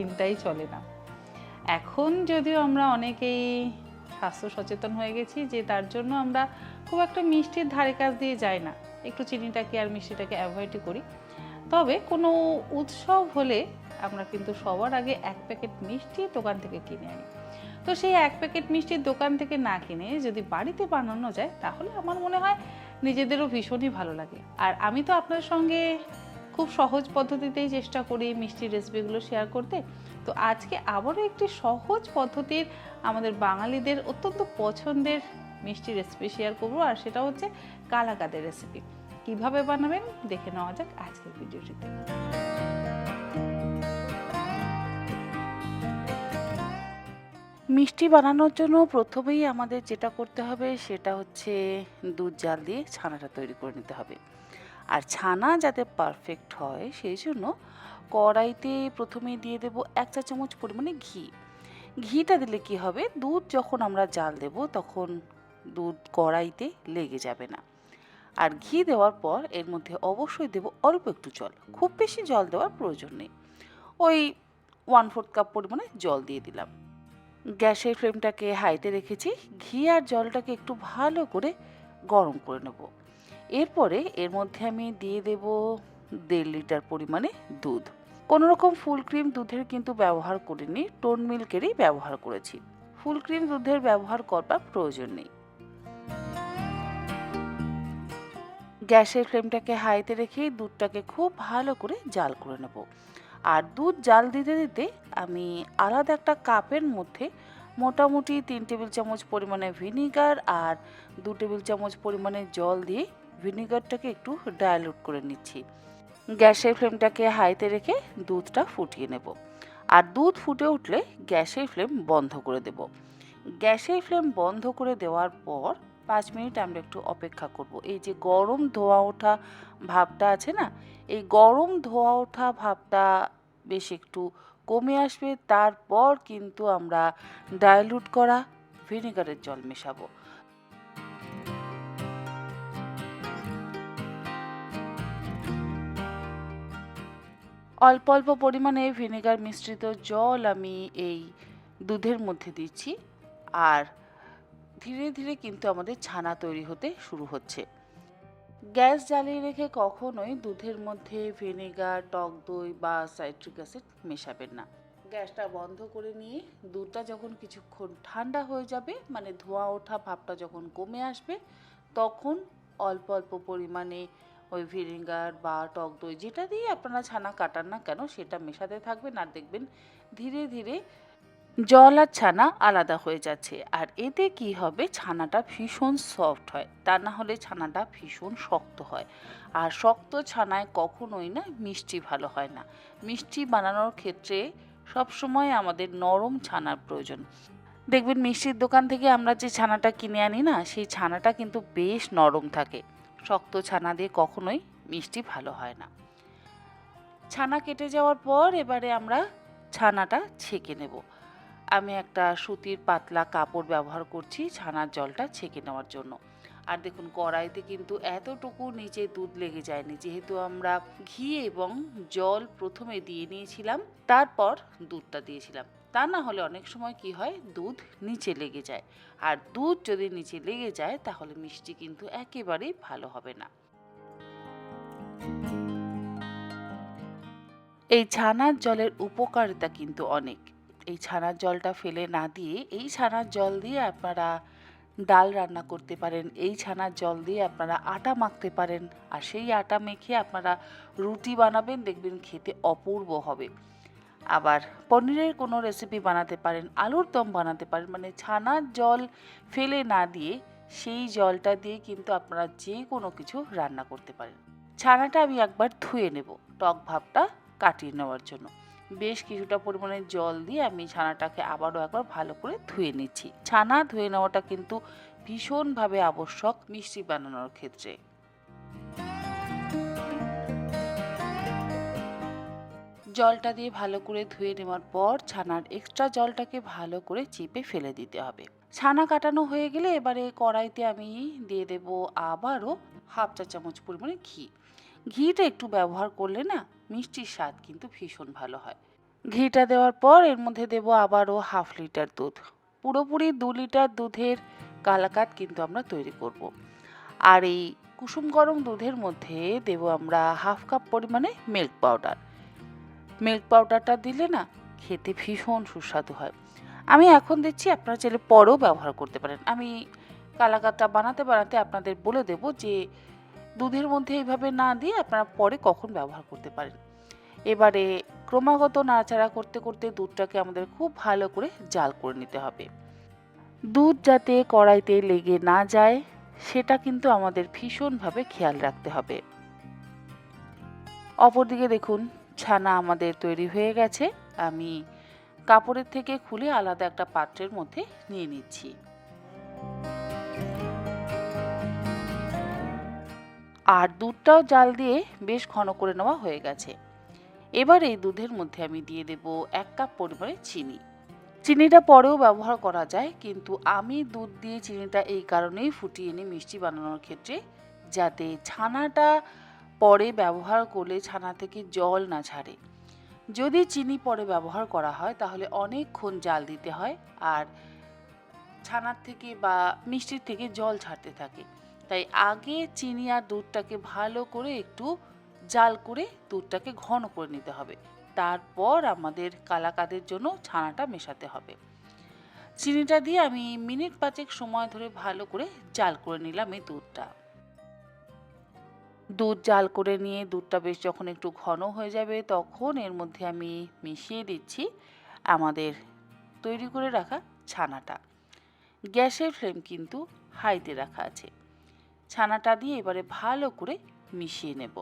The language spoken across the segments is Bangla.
দিনটাই চলে না। এখন যদিও আমরা অনেকেই স্বাস্থ্য সচেতন হয়ে গেছি যে তার জন্য আমরা খুব একটা মিষ্টির ধারে কাছ দিয়ে যাই না, একটু চিনিটাকে আর মিষ্টিটাকে অ্যাভয়েডই করি। তবে কোনো উৎসব হলে আমরা কিন্তু সবার আগে 1 প্যাকেট মিষ্টি দোকান থেকে কিনে আনি। তো সেই 1 প্যাকেট মিষ্টি দোকান থেকে না কিনে যদি বাড়িতে বানানো যায় তাহলে আমার মনে হয় নিজেদেরও ভীষণই ভালো লাগে। আর আমি তো আপনার সঙ্গে খুব সহজ পদ্ধতিতেই চেষ্টা করি মিষ্টির রেসিপিগুলো শেয়ার করতে। তো আজকে আবারও একটি সহজ পদ্ধতির আমাদের বাঙালিদের অত্যন্ত পছন্দের মিষ্টি রেসিপি শেয়ার করবো, আর সেটা হচ্ছে কালাকাঁদের রেসিপি। কিভাবে বানাবেন দেখে নেওয়া যাক আজকের ভিডিওটিতে। মিষ্টি বানানোর জন্য প্রথমেই আমাদের যেটা করতে হবে সেটা হচ্ছে দুধ জাল দিয়ে ছানাটা তৈরি করে নিতে হবে। আর ছানা যাতে পারফেক্ট হয় সেই জন্য কড়াইতে প্রথমেই দিয়ে দেব 1 চা চামচ পরিমাণে ঘি। ঘিটা দিলে কি হবে, দুধ যখন আমরা জাল দেব তখন দুধ কড়াইতে লেগে যাবে না। আর ঘি দেওয়ার পর এর মধ্যে অবশ্যই দেব অল্প একটু জল, খুব বেশি জল দেওয়ার প্রয়োজন নেই। ওই 1/4 কাপ পরিমাণে জল দিয়ে দিলাম। গ্যাসের ফ্লেমটাকে হাইতে রেখেছি। ঘি আর জলটাকে একটু ভালো করে গরম করে নেব। এরপরে এর মধ্যে আমি দিয়ে দেব 1.5 লিটার পরিমাণে দুধ। কোনো রকম ফুল ক্রিম দুধের কিন্তু ব্যবহার করিনি, টোন মিল্কেরই ব্যবহার করেছি। ফুল ক্রিম দুধের ব্যবহার করবার প্রয়োজন নেই। গ্যাসের ফ্লেমটাকে হাইতে রেখে দুধটাকে খুব ভালো করে জাল করে নেব। আর দুধ জাল দিতে দিতে আমি আলাদা একটা কাপের মধ্যে মোটামুটি 3 টেবিল চামচ পরিমাণে ভিনিগার আর 2 টেবিল চামচ পরিমাণে জল দিয়ে ভিনিগারটাকে একটু ডাইলুট করে নিচ্ছি। গ্যাসের ফ্লেমটাকে হাইতে রেখে দুধটা ফুটিয়ে নেব। আর দুধ ফুটে উঠলে গ্যাসের ফ্লেম বন্ধ করে দেব। গ্যাসের ফ্লেম বন্ধ করে দেওয়ার পর 5 মিনিট আমরা একটু অপেক্ষা করব। এই যে গরম ধোঁয়া ওঠা ভাবটা আছে না, এই গরম ধোঁয়া ওঠা ভাবটা বেশ একটু কমে আসবে, তারপর কিন্তু আমরা ডাইলুট করা ভিনেগারের জল মেশাবো। অল্প অল্প পরিমাণে ভিনেগার মিশ্রিত জল আমি এই দুধের মধ্যে দিচ্ছি। আর ধীরে ধীরে কিন্তু আমাদের ছানা তৈরি হতে শুরু হচ্ছে। গ্যাস জ্বালিয়ে রেখে কখনোই দুধের মধ্যে ভিনেগার, টক দই বা সাইট্রিক অ্যাসিড মেশাবেন না। গ্যাসটা বন্ধ করে নিয়ে দুধটা যখন কিছুক্ষণ ঠান্ডা হয়ে যাবে, মানে ধোঁয়া ওঠা ভাবটা যখন কমে আসবে, তখন অল্প অল্প পরিমাণে ওই ভিনেগার বা টক দই যেটা দিয়ে আপনারা ছানা কাটান না কেন সেটা মেশাতে থাকবেন। আর দেখবেন ধীরে ধীরে জল আর ছানা আলাদা হয়ে যাচ্ছে। আর এতে কি হবে, ছানাটা ভীষণ সফট হয়, তা না হলে ছানাটা ভীষণ শক্ত হয়। আর শক্ত ছানায় কখনোই না মিষ্টি ভালো হয় না। মিষ্টি বানানোর ক্ষেত্রে সবসময় আমাদের নরম ছানার প্রয়োজন। দেখবেন মিষ্টির দোকান থেকে আমরা যে ছানাটা কিনে আনি না, সেই ছানাটা কিন্তু বেশ নরম থাকে। শক্ত ছানা দিয়ে কখনোই মিষ্টি ভালো হয় না। ছানা কেটে যাওয়ার পর এবারে আমরা ছানাটা ছেঁকে নেব। আমি একটা সুতির পাতলা কাপড় ব্যবহার করছি ছানার জলটা ছেঁকে নেওয়ার জন্য। আর দেখুন কড়াইতে কিন্তু এতটুকু নিচে দুধ লেগে যায়নি, যেহেতু আমরা ঘি এবং জল প্রথমে দিয়ে নিয়েছিলাম, তারপর দুধটা দিয়েছিলাম। তা না হলে অনেক সময় কি হয়, দুধ নিচে লেগে যায়। আর দুধ যদি নিচে লেগে যায় তাহলে মিষ্টি কিন্তু একেবারেই ভালো হবে না। এই ছানার জলের উপকারিতা কিন্তু অনেক। এই ছানার জলটা ফেলে না দিয়ে এই ছানার জল দিয়ে আপনারা ডাল রান্না করতে পারেন, এই ছানার জল দিয়ে আপনারা আটা মাখতে পারেন। আর সেই আটা মেখে আপনারা রুটি বানাবেন, দেখবেন খেতে অপূর্ব হবে। আবার পনিরের কোনো রেসিপি বানাতে পারেন, আলুর দম বানাতে পারেন, মানে ছানার জল ফেলে না দিয়ে সেই জলটা দিয়ে কিন্তু আপনারা যে কোনো কিছু রান্না করতে পারেন। ছানাটা আমি একবার ধুয়ে নেব টক ভাবটা কাটিয়ে নেওয়ার জন্য। বেশ কিছুটা পরিমাণে জল দিয়ে আমি ছানাটাকে আবারও একবার ভালো করে ধুয়ে নিচ্ছি। ছানা ধুয়ে নেওয়াটা কিন্তু ভীষণভাবে আবশ্যক মিষ্টি বানানোর ক্ষেত্রে। জলটা দিয়ে ভালো করে ধুয়ে নেওয়ার পর ছানার এক্সট্রা জলটাকে ভালো করে চিপে ফেলে দিতে হবে। ছানা কাটানো হয়ে গেলে এবারে কড়াইতে আমি দিয়ে দেব আবারও 1/2 চা চামচ পরিমাণে ঘি। ঘিটা একটু ব্যবহার করলে না মিষ্টির স্বাদ কিন্তু ভীষণ ভালো হয়। ঘিটা দেওয়ার পর এর মধ্যে দেব আবারও 1/2 লিটার দুধ। পুরোপুরি 2 লিটার দুধের কালাকাদ কিন্তু আমরা তৈরি করব। আর এই কুসুম গরম দুধের মধ্যে দেব আমরা 1/2 কাপ পরিমাণে মিল্ক পাউডার। মিল্ক পাউডারটা দিলে না খেতে ভীষণ সুস্বাদু হয়। আমি এখন দিচ্ছি, আপনারা চাইলে পরেও ব্যবহার করতে পারেন। আমি কালাকাদটা বানাতে আপনাদের বলে দেব যে দুধের মধ্যে এইভাবে না দিয়ে আপনারা পরে কখন ব্যবহার করতে পারেন। এবারে ক্রমাগত নাড়াচাড়া করতে দুধটাকে আমাদের খুব ভালো করে জাল করে নিতে হবে। দুধ যাতে কড়াইতে লেগে না যায় সেটা কিন্তু আমাদের ভীষণভাবে খেয়াল রাখতে হবে। অপরদিকে দেখুন, ছানা আমাদের তৈরি হয়ে গেছে। আমি কাপড়ের থেকে খুলে আলাদা একটা পাত্রের মধ্যে নিয়ে নিচ্ছি। আর দুধটাও জাল দিয়ে বেশ ঘন করে নেওয়া হয়ে গেছে। এবার এই দুধের মধ্যে আমি দিয়ে দেব 1 কাপ পরিমাণে চিনি। চিনিটা পরেও ব্যবহার করা যায়, কিন্তু আমি দুধ দিয়ে চিনিটা এই কারণেই ফুটিয়ে নিই মিষ্টি বানানোর ক্ষেত্রে, যাতে ছানাটা পরে ব্যবহার করলে ছানা থেকে জল না ছাড়ে। যদি চিনি পরে ব্যবহার করা হয় তাহলে অনেকক্ষণ জাল দিতে হয়, আর ছানার থেকে বা মিষ্টির থেকে জল ছাড়তে থাকে। তাই আগে চিনি আর দুধটাকে ভালো করে একটু জাল করে দুধটাকে ঘন করে নিতে হবে। তারপর আমাদের কালাকাদের জন্য ছানাটা মেশাতে হবে। চিনিটা দিয়ে আমি মিনিট 5 সময় ধরে ভালো করে জাল করে নিলাম এই দুধটা। দুধ জাল করে নিয়ে দুধটা বেশ যখন একটু ঘন হয়ে যাবে তখন এর মধ্যে আমি মিশিয়ে দিচ্ছি আমাদের তৈরি করে রাখা ছানাটা। গ্যাসের ফ্লেম কিন্তু হাইতে রাখা আছে। ছানাটা দিয়ে এবারে ভালো করে মিশিয়ে নেব।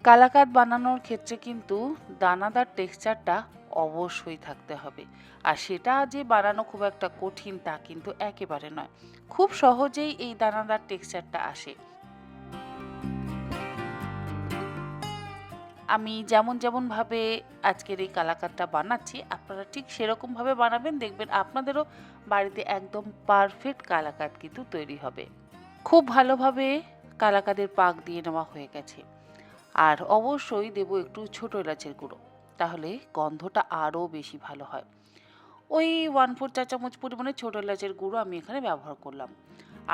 কালাকাদ বানানোর ক্ষেত্রে কিন্তু দানাদার টেক্সচারটা অবশ্যই থাকতে হবে। আর সেটা যে বানানো খুব একটা কঠিন তা কিন্তু একেবারে নয়। খুব সহজেই এই দানাদার টেক্সচারটা আসে। আমি যেমনভাবে আজকের এই কালাকাদটা বানাচ্ছি আপনারা ঠিক সেরকমভাবে বানাবেন, দেখবেন আপনাদেরও বাড়িতে একদম পারফেক্ট কালাকাদ কিন্তু তৈরি হবে। খুব ভালোভাবে কালাকাদের পাক দিয়ে নেওয়া হয়ে গেছে। আর অবশ্যই দেব একটু ছোট এলাচের গুঁড়ো, তাহলে গন্ধটা আরও বেশি ভালো হয়। ওই 1/4 চা চামচ পরিমাণে ছোট এলাচের গুঁড়ো আমি এখানে ব্যবহার করলাম।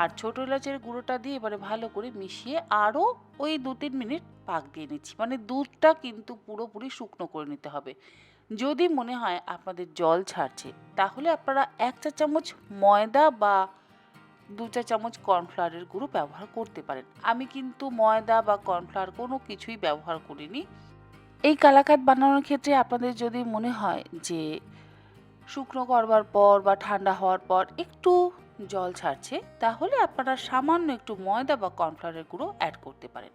আর ছোট এলাচের গুঁড়োটা দিয়ে এবারে ভালো করে মিশিয়ে আরও ওই 2-3 মিনিট পাক দিয়ে নিচ্ছি। মানে দুধটা কিন্তু পুরোপুরি শুকনো করে নিতে হবে। যদি মনে হয় আপনাদের জল ছাড়ছে তাহলে আপনারা 1 চা চামচ ময়দা বা 2 চা চামচ কর্নফ্লাওয়ারের গুঁড়ো ব্যবহার করতে পারেন। আমি কিন্তু ময়দা বা কর্নফ্লাওয়ার কোনো কিছুই ব্যবহার করিনি। এই কালাকাদ বানানোর ক্ষেত্রে আপনাদের যদি মনে হয় যে শুকনো করবার পর বা ঠান্ডা হওয়ার পর একটু জল ছাড়ছে তাহলে আপনারা সামান্য একটু ময়দা বা কর্নফ্লাওয়ারের গুঁড়ো অ্যাড করতে পারেন।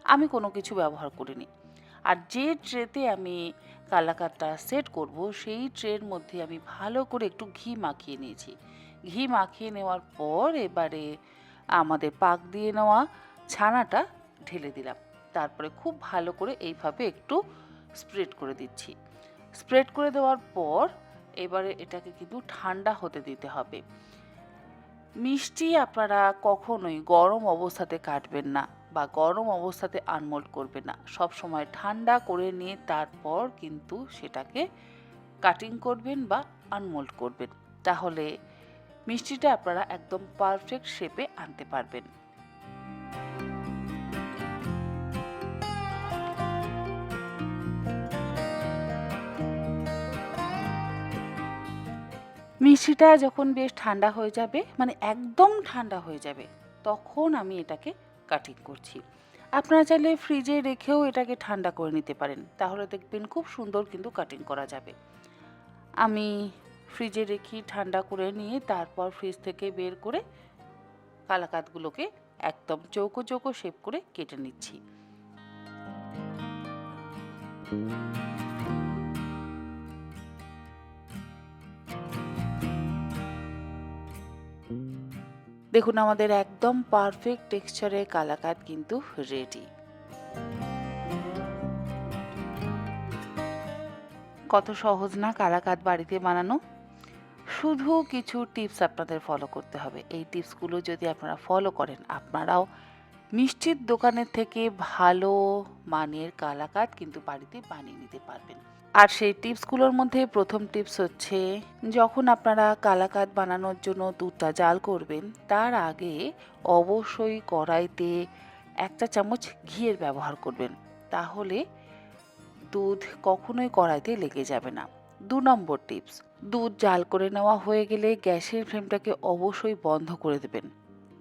আমি কোনো কিছু ব্যবহার করিনি। আর যে ট্রেতে আমি কালাকাদটা সেট করব সেই ট্রের মধ্যে আমি ভালো করে একটু ঘি মাখিয়ে নিয়েছি। ঘি মাখিয়ে নেওয়ার পর এবারে আমাদের পাক দিয়ে নেওয়া ছানাটা ঢেলে দিলাম। তারপরে খুব ভালো করে এইভাবে একটু স্প্রেড করে দিচ্ছি। স্প্রেড করে দেওয়ার পর এবারে এটাকে কিন্তু ঠান্ডা হতে দিতে হবে। মিষ্টি আপনারা কখনোই গরম অবস্থাতে কাটবেন না বা গরম অবস্থাতে আনমোল্ড করবেন না। সব সময় ঠান্ডা করে নিয়ে তারপর কিন্তু সেটাকে কাটিং করবেন বা আনমোল্ড করবেন। তাহলে মিষ্টিটা আপনারা একদম পারফেক্ট শেপে আনতে পারবেন। মিষ্টিটা যখন বেশ ঠান্ডা হয়ে যাবে, মানে একদম ঠান্ডা হয়ে যাবে, তখন আমি এটাকে কাটিং করছি। আপনারা চাইলে ফ্রিজে রেখেও এটাকে ঠান্ডা করে নিতে পারেন, তাহলে দেখবেন খুব সুন্দর কিন্তু কাটিং করা যাবে। আমি ফ্রিজে রেখে ঠান্ডা করে নিয়ে তারপর ফ্রিজ থেকে বের করে কালাকাদগুলোকে একদম চৌকো চৌকো শেপ করে কেটে নিচ্ছি। দেখুন আমাদের একদম পারফেক্ট টেক্সচারের কালাকাদ কিন্তু রেডি। কত সহজ না কালাকাদ বাড়িতে বানানো। শুধু কিছু টিপস আপনাদের ফলো করতে হবে। এই টিপসগুলো যদি আপনারা ফলো করেন আপনারাও মিষ্টির দোকানের থেকে ভালো মানের কালাকাঁদ কিন্তু বাড়িতে বানিয়ে নিতে পারবেন। আর সেই টিপসগুলোর মধ্যে প্রথম টিপস হচ্ছে, যখন আপনারা কালাকাঁদ বানানোর জন্য দুধটা জাল করবেন তার আগে অবশ্যই কড়াইতে 1 চা চামচ ঘিয়ের ব্যবহার করবেন, তাহলে দুধ কখনোই কড়াইতে লেগে যাবে না। 2 নম্বর টিপস, দুধ জাল করে নেওয়া হয়ে গেলে গ্যাসের ফ্লেমটাকে অবশ্যই বন্ধ করে দেবেন।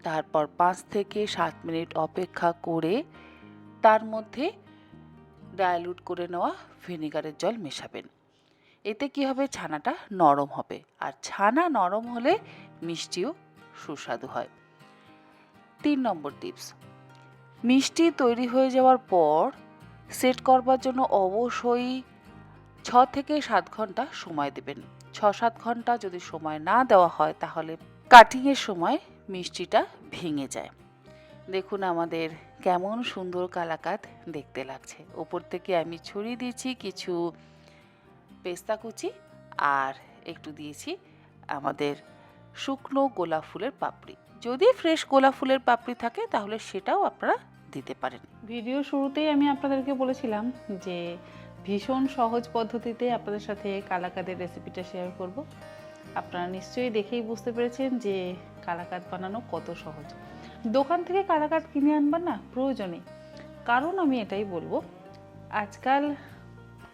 তারপর 5 থেকে 7 মিনিট অপেক্ষা করে তার মধ্যে ডাইলুট করে নেওয়া ভিনেগারের জল মেশাবেন। এতে কি হবে, ছানাটা নরম হবে, আর ছানা নরম হলে মিষ্টিও সুস্বাদু হয়। 3 নম্বর টিপস, মিষ্টি তৈরি হয়ে যাওয়ার পর সেট করবার জন্য অবশ্যই 6 থেকে 7 ঘন্টা সময় দেবেন। 6-7 ঘন্টা যদি সময় না দেওয়া হয় তাহলে কাটিংয়ের সময় মিষ্টিটা ভেঙে যায়। দেখুন আমাদের কেমন সুন্দর কালাকাঁদ দেখতে লাগছে। ওপর থেকে আমি ছড়িয়ে দিয়েছি কিছু পেস্তা কুচি, আর একটু দিয়েছি আমাদের শুকনো গোলাপ ফুলের পাপড়ি। যদি ফ্রেশ গোলাপ ফুলের পাপড়ি থাকে তাহলে সেটাও আপনারা দিতে পারেন। ভিডিও শুরুতেই আমি আপনাদেরকে বলেছিলাম যে ভীষণ সহজ পদ্ধতিতে আপনাদের সাথে কালাকাঁদের রেসিপিটা শেয়ার করব। আপনারা নিশ্চয়ই দেখেই বুঝতে পেরেছেন যে কালাকাঁদ বানানো কত সহজ। দোকান থেকে কালাকাঁদ কিনে আনবার না প্রয়োজনে, কারণ আমি এটাই বলবো, আজকাল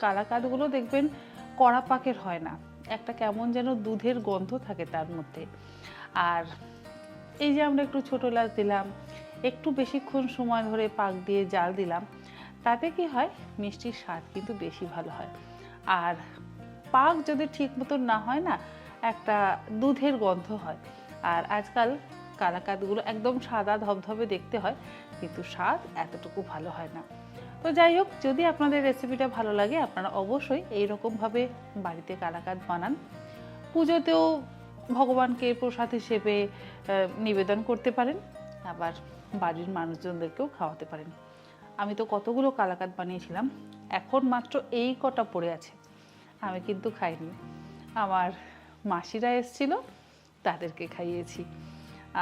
কালাকাঁদগুলো দেখবেন কড়া পাকের হয় না, একটা কেমন যেন দুধের গন্ধ থাকে তার মধ্যে। আর এই যে আমরা একটু ছোটো এলাচ দিলাম, একটু বেশিক্ষণ সময় ধরে পাক দিয়ে জাল দিলাম, তাতে কি হয়, মিষ্টির স্বাদ কিন্তু বেশি ভালো হয়। আর পাক যদি ঠিক মতন না হয় না, একটা দুধের গন্ধ হয়। আর আজকাল কালাকাঁদগুলো একদম সাদা ধবধবে দেখতে হয়, কিন্তু স্বাদ এতটুকু ভালো হয় না। তো যাই হোক, যদি আপনাদের রেসিপিটা ভালো লাগে আপনারা অবশ্যই এইরকমভাবে বাড়িতে কালাকাঁদ বানান। পুজোতেও ভগবানকে প্রসাদ হিসেবে নিবেদন করতে পারেন, আবার বাড়ির মানুষজনদেরকেও খাওয়াতে পারেন। আমি তো কতগুলো কালাকাঁদ বানিয়েছিলাম, এখন মাত্র এই কটা পড়ে আছে, আমি কিন্তু খাইনি। আমার মাসিরা এসেছিল, তাদেরকে খাইয়েছি।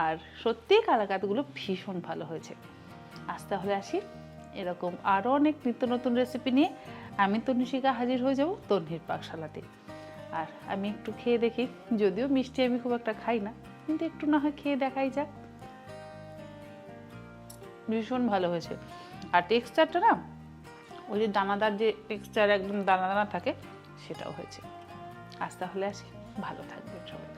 আর সত্যি কালাকাঁদগুলো ভীষণ ভালো হয়েছে। আজ তাহলে আসি, এরকম আরও অনেক নিত্য নতুন রেসিপি নিয়ে আমি তনুশিকা হাজির হয়ে যাব তন্নির পাকশালাতে। আর আমি একটু খেয়ে দেখি, যদিও মিষ্টি আমি খুব একটা খাই না, কিন্তু একটু না হয় খেয়ে দেখাই যাক। ভীষণ ভালো হয়েছে। আর টেক্সচারটা না, ওই যে দানাদার যে টেক্সচার একদম দানা দানা থাকে, সেটাও হয়েছে। আজ তাহলে আসি, ভালো থাকবেন সবাই।